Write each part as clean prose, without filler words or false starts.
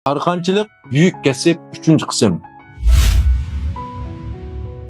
Arxançılıq büyük kəsib 3-cü qism.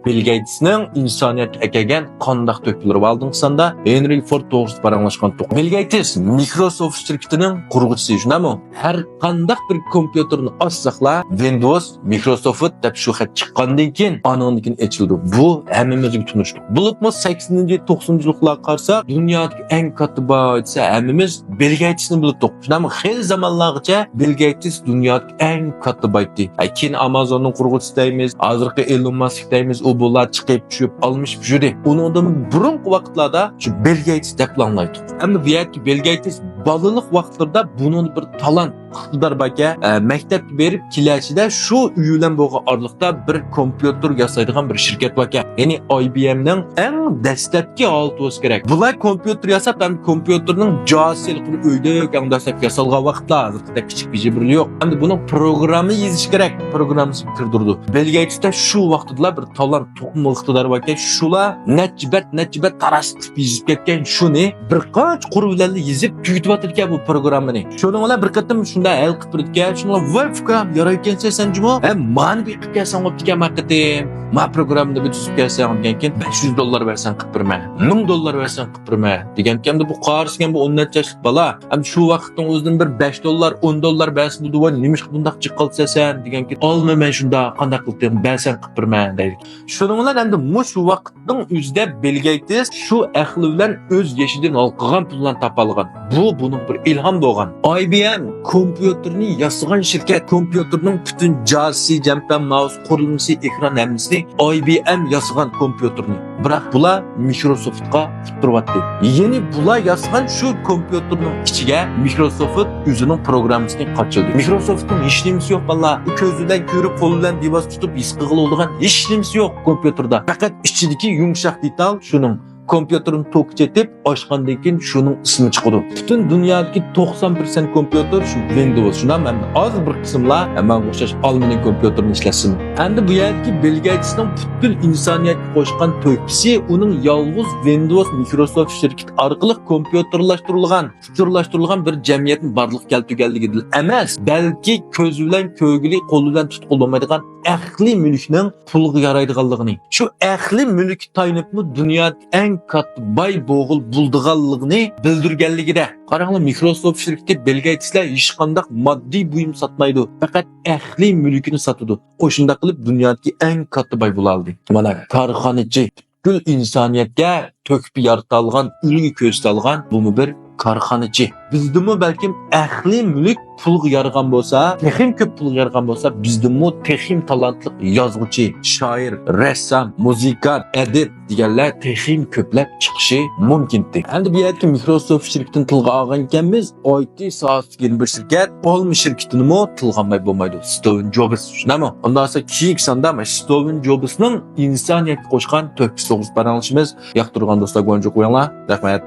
Bill Gates'ning insoniyatga akagan qandaq to'pilib olding'sanda Henry Ford to'g'risida paranglashgan to'q. Bill Gates Microsoft shirkatining qurg'uvchisi, shunami? Har qandaq bir kompyuterni ochsaqlar Windows, Microsoft deb shu xat chiqqandan keyin anondikin ochildi. Bu hammamizga tunishlik. Bo'libmi 80-90-yillar qarasa dunyodagi eng katta boysa hammamiz Bill Gates'ni bilib to'q. Shunami? Xil zamonlargacha Bill Gates dunyodagi eng katta boydi. Keyin Amazonning qurg'uvchisi deymiz, hozirgi Elon Musk deymiz. Bular chiqib tushib olmuş jüri. Undan burungi vaqtlarda shu Bill Gates deb planlaydi. Endi bu yerda Bill Gates balaliq vaqtlarda bunun bir talant iqtidor baka maktabga berib kelishida shu uy bilan bo'lgan orliqda bir kompyuter yasaydigan bir shirkat baka. Ya'ni IBM'ning eng dastlabki holati bo'lsa kerak. Bular kompyuter yasab, ham kompyuterning josiligini uyda yangdasab yasalgan vaqtda hozirda kichik bijibirli yo'q. Endi buni programma yozish kerak. Programmasi kirdirdi. Bill Gates'da shu vaqtda bir talant to'qim iqtidor baka. Shular natjibat tarasib yozib ketgan shuni bir qancha quruvlarni yozib tugatib o'tirgan bu programmani. Shuning bilan bir qatim shunda hal qilib turgan. Shunga Wolfgang yaraykensa sen jimo, mani bir qilib kelsan o'tgan maqadim. Ma programmani bitib kelsan degan keyin $500 bersan qilib berma. $1000 bersan qilib berma degan endi bu qarisigan bu 10 yoshlik bola. Ham shu vaqtning o'zidan bir $5, $10 bersin dedi. Nima ish bundaq chiqqalsa sen degan keyin olma men shunda qanday qilib bersan qilib berma deydi. Shuning bilan endi shu vaqtning o'zida Bill Gates shu ahli bilan o'z yeshidan olqigan pullarni topalgan. Bu buning bir ilhom bo'lgan. IBM kompyuterni yasagan shirkat, kompyuterning butun jasi, jampan, mouse, qurilmasi, ekran hammasini IBM yasagan kompyuterni. Biroq bular Microsoftga tutyapti. Yeni bular yasagan shu kompyuterning ichiga Microsoft o'zining programmasini qo'shildi. Microsoftning hech nimasi yo'q balla. Ko'z bilan ko'rib, qo'l bilan device tutib his qiladigan hech nimasi yo'q kompyuterda. Faqat ichidagi yumshoq detal shuning. Kompyuterin to'kcha etib ochgandan keyin shuning ismi chiqadi. Butun dunyodagi 90% kompyuter shu Windows. Shundan men hozir bir qismlar men o'xshash almaniy kompyuterni ishlasim. Endi bu yerdagi Bill Gatesning butun insoniyatga qo'shgan to'kisi uning yolg'iz Windows Microsoft shirkati orqali kompyuterlashtirilgan bir jamiyatni barliq keltirganligi emas, balki ko'z bilan ko'gili, qo'l bilan tutqizilmaydigan ahli mulkning pulga yaraydiganligini. Shu ahli mulk taynibmi dunyoda eng katta boy bo'g'il buldiganligini bildirganligida. Qaranglar, Microsoft shirkati Bill Gateslar hech qanday moddiy buyum sotmaydi, faqat ahli mulkini sotadi. O'shunda qilib dunyodagi eng katta boy bo'ldi. Mana korxonachi butkul insoniyatga to'kib yaratilgan, ulgi ko'rsatilgan bu bir korxonachi. Bizdimi balkim ahli mulk pulga yaragan bo'lsa, texim ko'p pulga yaragan bo'lsa, bizdimi texim talantli yozuvchi, shoir, ressam, muzikant, adib deganlar texim ko'plab chiqishi mumkindi. Endi bu yerda Microsoft shirkatini tilga olgan ekanmiz, IT sohasiga bir shirkat, olmi shirkatini tilga olmay bo'lmaydi. Steve Jobs, shunami? Undan so'ng keyingi sonda Steve Jobsning insoniyatga qo'shgan to'kis paranglashimiz yoqtirgan do'stlar, qo'yinglar. Rahmat.